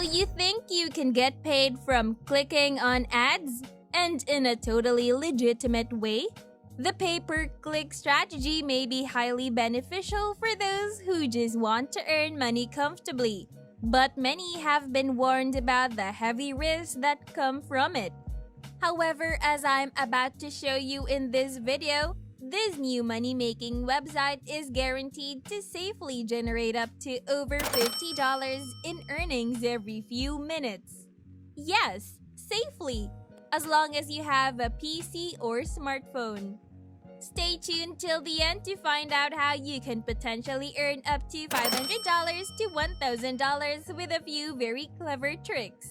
you think you can get paid from clicking on ads? And in a totally legitimate way? The pay-per-click strategy may be highly beneficial for those who just want to earn money comfortably, but many have been warned about the heavy risks that come from it. However, as I'm about to show you in this video, this new money-making website is guaranteed to safely generate up to over $50 in earnings every few minutes. Yes, safely, as long as you have a PC or smartphone. Stay tuned till the end to find out how you can potentially earn up to $500 to $1,000 with a few very clever tricks.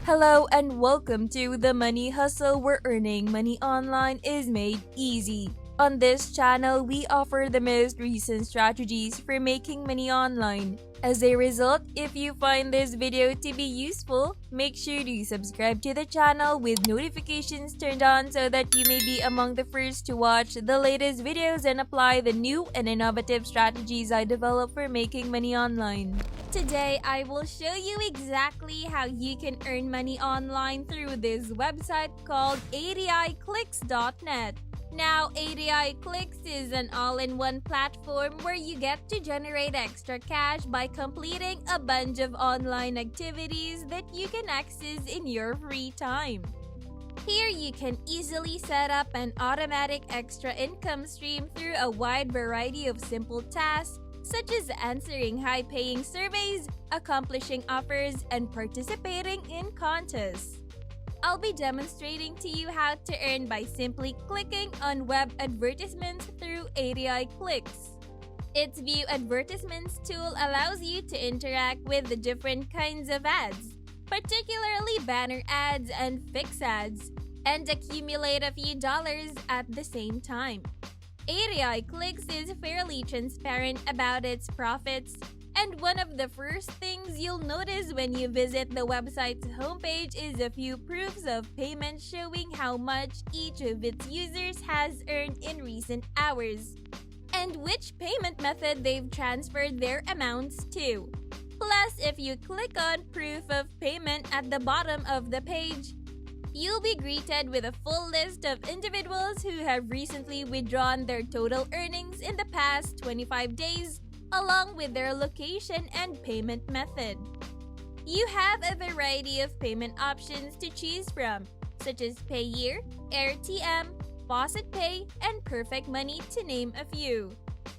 Hello and welcome to The Money Hustle, where earning money online is made easy. On this channel, we offer the most recent strategies for making money online. As a result, if you find this video to be useful, make sure to subscribe to the channel with notifications turned on so that you may be among the first to watch the latest videos and apply the new and innovative strategies I develop for making money online. Today, I will show you exactly how you can earn money online through this website called adiclicks.net. Now, ADI Clicks is an all-in-one platform where you get to generate extra cash by completing a bunch of online activities that you can access in your free time. Here, you can easily set up an automatic extra income stream through a wide variety of simple tasks, such as answering high-paying surveys, accomplishing offers, and participating in contests. I'll be demonstrating to you how to earn by simply clicking on web advertisements through ADI Clicks. Its View Advertisements tool allows you to interact with the different kinds of ads, particularly banner ads and fixed ads, and accumulate a few dollars at the same time. ADI Clicks is fairly transparent about its profits, and one of the first things you'll notice when you visit the website's homepage is a few proofs of payment showing how much each of its users has earned in recent hours, and which payment method they've transferred their amounts to. Plus, if you click on Proof of Payment at the bottom of the page, you'll be greeted with a full list of individuals who have recently withdrawn their total earnings in the past 25 days, along with their location and payment method. You have a variety of payment options to choose from, such as Pay Year, RTM, Faucet Pay, and Perfect Money, to name a few.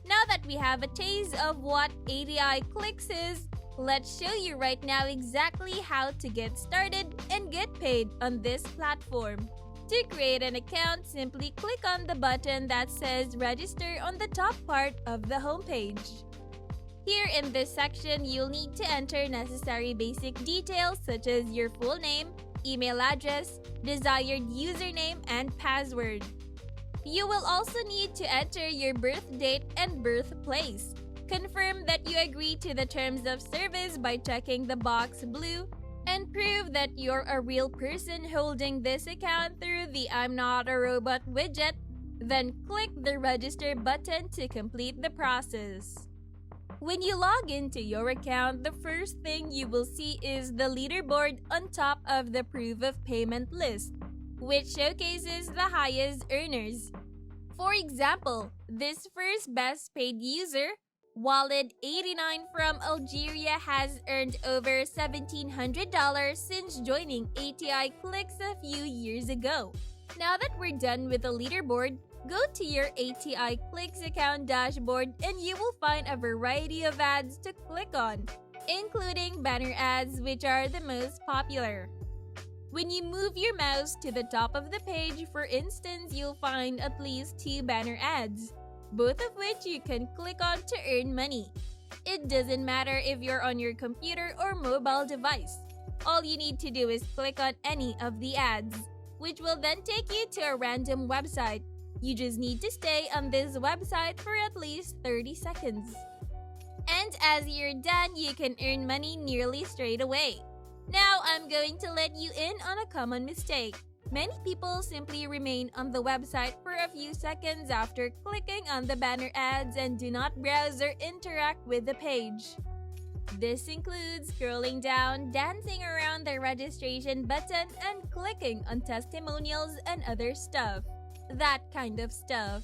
Now that we have a taste of what ADI Clicks is, let's show you right now exactly how to get started and get paid on this platform. To create an account, simply click on the button that says Register on the top part of the homepage. Here in this section, you'll need to enter necessary basic details such as your full name, email address, desired username, and password. You will also need to enter your birth date and birthplace. Confirm that you agree to the terms of service by checking the box blue, and prove that you're a real person holding this account through the I'm Not a Robot widget. Then click the Register button to complete the process. When you log into your account, the first thing you will see is the leaderboard on top of the proof of payment list, which showcases the highest earners. For example, this first best paid user, Walid89 from Algeria, has earned over $1,700 since joining ADI Clicks a few years ago. Now that we're done with the leaderboard, go to your ADI Clicks account dashboard and you will find a variety of ads to click on, including banner ads, which are the most popular. When you move your mouse to the top of the page, for instance, you'll find at least 2 banner ads, both of which you can click on to earn money. It doesn't matter if you're on your computer or mobile device. All you need to do is click on any of the ads, which will then take you to a random website. You just need to stay on this website for at least 30 seconds. And as you're done, you can earn money nearly straight away. Now, I'm going to let you in on a common mistake. Many people simply remain on the website for a few seconds after clicking on the banner ads and do not browse or interact with the page. This includes scrolling down, dancing around the registration button, and clicking on testimonials and other stuff. That kind of stuff.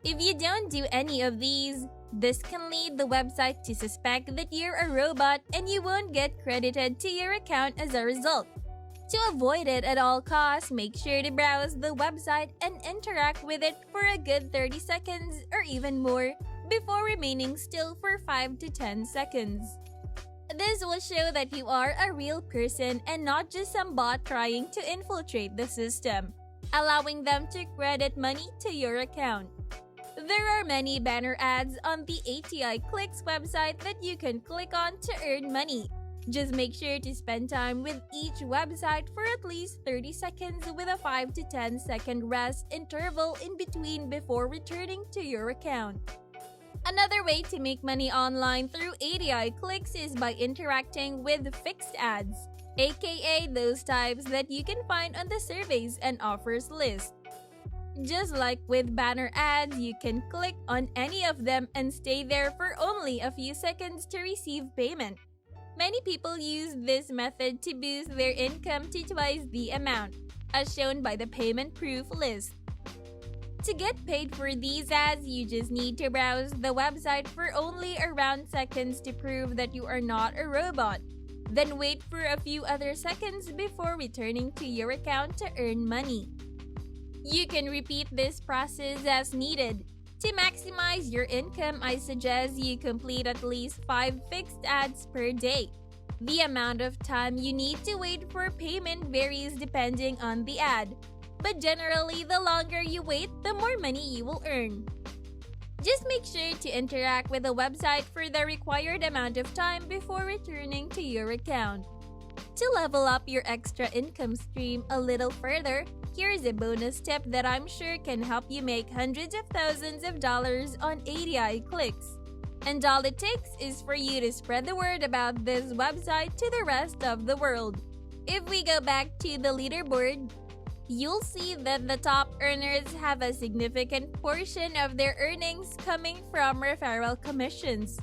If you don't do any of these, this can lead the website to suspect that you're a robot and you won't get credited to your account as a result. To avoid it at all costs, make sure to browse the website and interact with it for a good 30 seconds or even more before remaining still for 5 to 10 seconds. This will show that you are a real person and not just some bot trying to infiltrate the system, allowing them to credit money to your account. There are many banner ads on the ATI Clicks website that you can click on to earn money. Just make sure to spend time with each website for at least 30 seconds with a 5 to 10 second rest interval in between before returning to your account. Another way to make money online through ATI Clicks is by interacting with fixed ads, aka those types that you can find on the surveys and offers list. Just like with banner ads, you can click on any of them and stay there for only a few seconds to receive payment. Many people use this method to boost their income to twice the amount, as shown by the payment proof list. To get paid for these ads, you just need to browse the website for only around seconds to prove that you are not a robot. Then wait for a few other seconds before returning to your account to earn money. You can repeat this process as needed. To maximize your income, I suggest you complete at least 5 fixed ads per day. The amount of time you need to wait for payment varies depending on the ad, but generally, the longer you wait, the more money you will earn. Just make sure to interact with the website for the required amount of time before returning to your account. To level up your extra income stream a little further, here's a bonus tip that I'm sure can help you make hundreds of thousands of dollars on ATI Clicks. And all it takes is for you to spread the word about this website to the rest of the world. If we go back to the leaderboard, you'll see that the top earners have a significant portion of their earnings coming from referral commissions,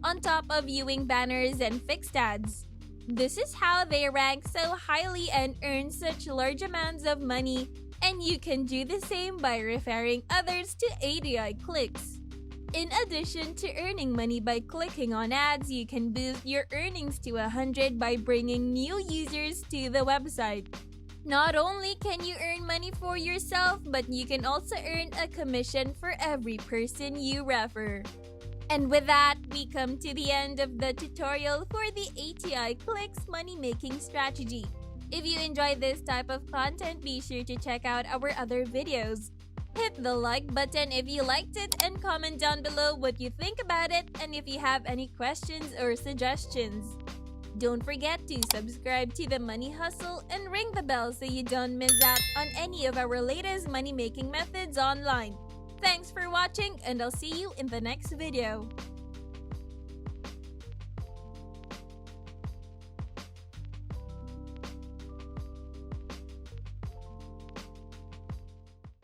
on top of viewing banners and fixed ads. This is how they rank so highly and earn such large amounts of money, and you can do the same by referring others to ATI Clicks. In addition to earning money by clicking on ads, you can boost your earnings to 100 by bringing new users to the website. Not only can you earn money for yourself, but you can also earn a commission for every person you refer. And with that, we come to the end of the tutorial for the ATI Clicks money-making strategy. If you enjoyed this type of content, be sure to check out our other videos. Hit the like button if you liked it and comment down below what you think about it and if you have any questions or suggestions. Don't forget to subscribe to The Money Hustle and ring the bell so you don't miss out on any of our latest money-making methods online. Thanks for watching, and I'll see you in the next video.